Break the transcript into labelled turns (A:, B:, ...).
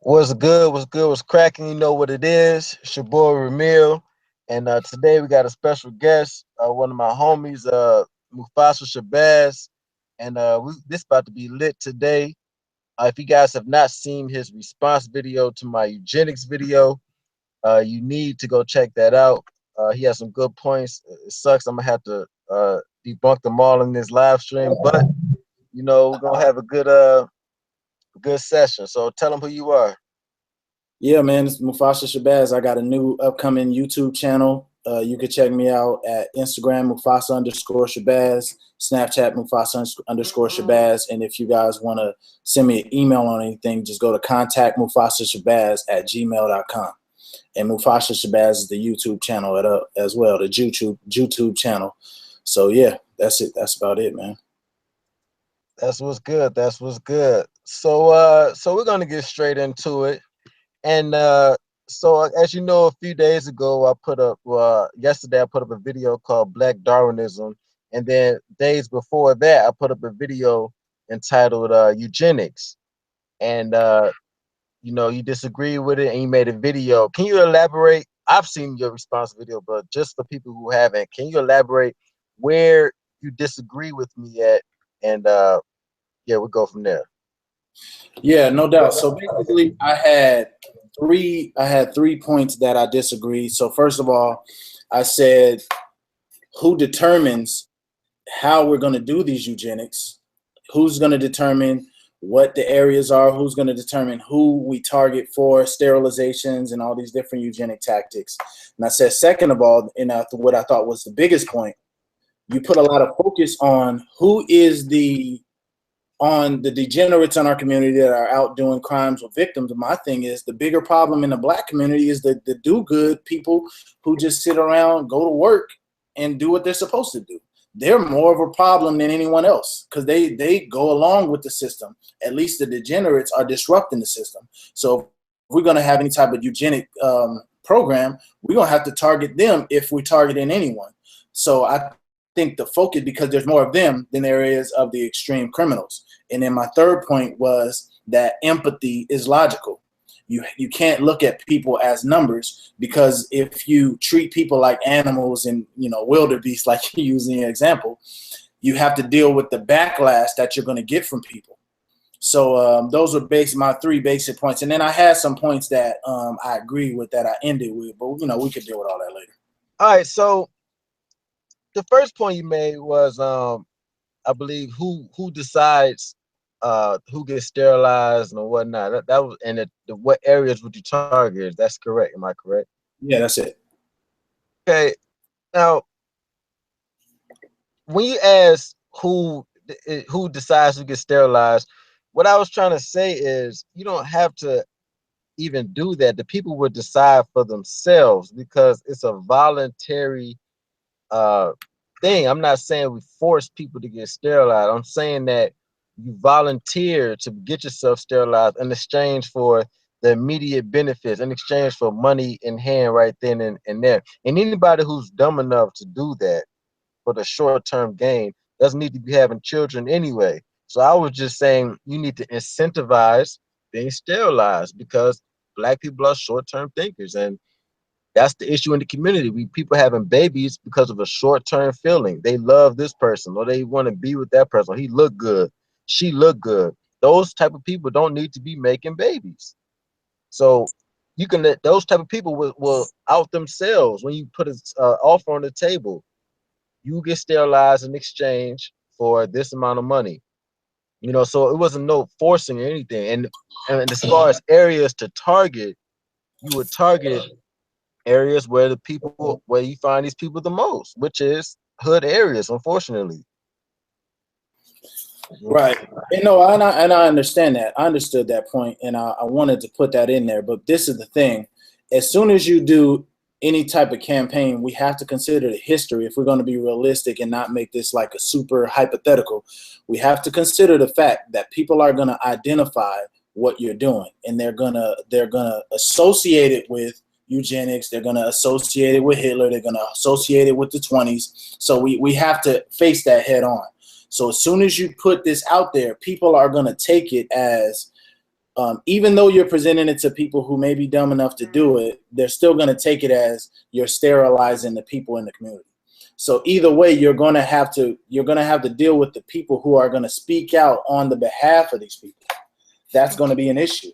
A: What's good? What's good? What's cracking? You know what it is. It's your boy Ramil, and today we got a special guest, one of my homies, Mufasa Shabazz, and this about to be lit today. If you guys have not seen his response video to my eugenics video, you need to go check that out. He has some good points. It sucks I'm gonna have to debunk them all in this live stream, but we're gonna have a good session. So tell them who you are.
B: Yeah, man, it's Mufasa Shabazz. I got a new upcoming YouTube channel. You can check me out at Instagram, Mufasa_Shabazz, Snapchat, Mufasa_Shabazz. And if you guys want to send me an email on anything, just go to contact MufasaShabazz@gmail.com. And Mufasa Shabazz is the YouTube channel as well, the YouTube channel. So, yeah, that's it. That's about it, man.
A: That's what's good. That's what's good. So we're gonna get straight into it. And so as you know, a few days ago, yesterday I put up a video called Black Darwinism, and then days before that, I put up a video entitled Eugenics. And you disagree with it, and you made a video. Can you elaborate? I've seen your response video, but just for people who haven't, can you elaborate where you disagree with me at? And yeah, we'll go from there.
B: Yeah, no doubt. So basically, I had three points that I disagreed. So first of all, I said, who determines how we're going to do these eugenics? Who's going to determine what the areas are? Who's going to determine who we target for sterilizations and all these different eugenic tactics? And I said, second of all, and what I thought was the biggest point, you put a lot of focus on who is on the degenerates in our community that are out doing crimes with victims. My thing is, the bigger problem in the Black community is the do-good people who just sit around, go to work, and do what they're supposed to do. They're more of a problem than anyone else because they go along with the system. At least the degenerates are disrupting the system. So if we're going to have any type of eugenic program, we're going to have to target them if we're targeting anyone. So I think the focus, because there's more of them than there is of the extreme criminals. And then my third point was that empathy is logical. You can't look at people as numbers, because if you treat people like animals and wildebeest, like you use in your example, you have to deal with the backlash that you're going to get from people. So those are my three basic points. And then I had some points that I agree with that I ended with, but we could deal with all that later.
A: All right, so the first point you made was I believe who decides who gets sterilized and whatnot. That was, and what areas would you target? That's correct. Am I correct?
B: Yeah, that's it.
A: Okay. Now, when you ask who decides who gets sterilized, what I was trying to say is you don't have to even do that. The people would decide for themselves because it's a voluntary thing. I'm not saying we force people to get sterilized. I'm saying that you volunteer to get yourself sterilized in exchange for the immediate benefits, in exchange for money in hand right then and there. And anybody who's dumb enough to do that for the short-term gain doesn't need to be having children anyway. So I was just saying you need to incentivize being sterilized because Black people are short-term thinkers, and that's the issue in the community. People having babies because of a short-term feeling. They love this person or they want to be with that person. He looked good. She looked good. Those type of people don't need to be making babies. So you can let those type of people will out themselves when you put an offer on the table. You get sterilized in exchange for this amount of money. So it wasn't no forcing or anything. And as far as areas to target, you would target areas where you find these people the most, which is hood areas, unfortunately.
B: Right. And I understand that. I understood that point, and I wanted to put that in there. But this is the thing. As soon as you do any type of campaign, we have to consider the history if we're going to be realistic and not make this like a super hypothetical. We have to consider the fact that people are going to identify what you're doing, and they're gonna associate it with eugenics. They're going to associate it with Hitler. They're going to associate it with the 20s. So we have to face that head on. So as soon as you put this out there, people are going to take it as Even though you're presenting it to people who may be dumb enough to do it, they're still going to take it as you're sterilizing the people in the community. So either way, you're going to have to deal with the people who are going to speak out on the behalf of these people. That's going to be an issue.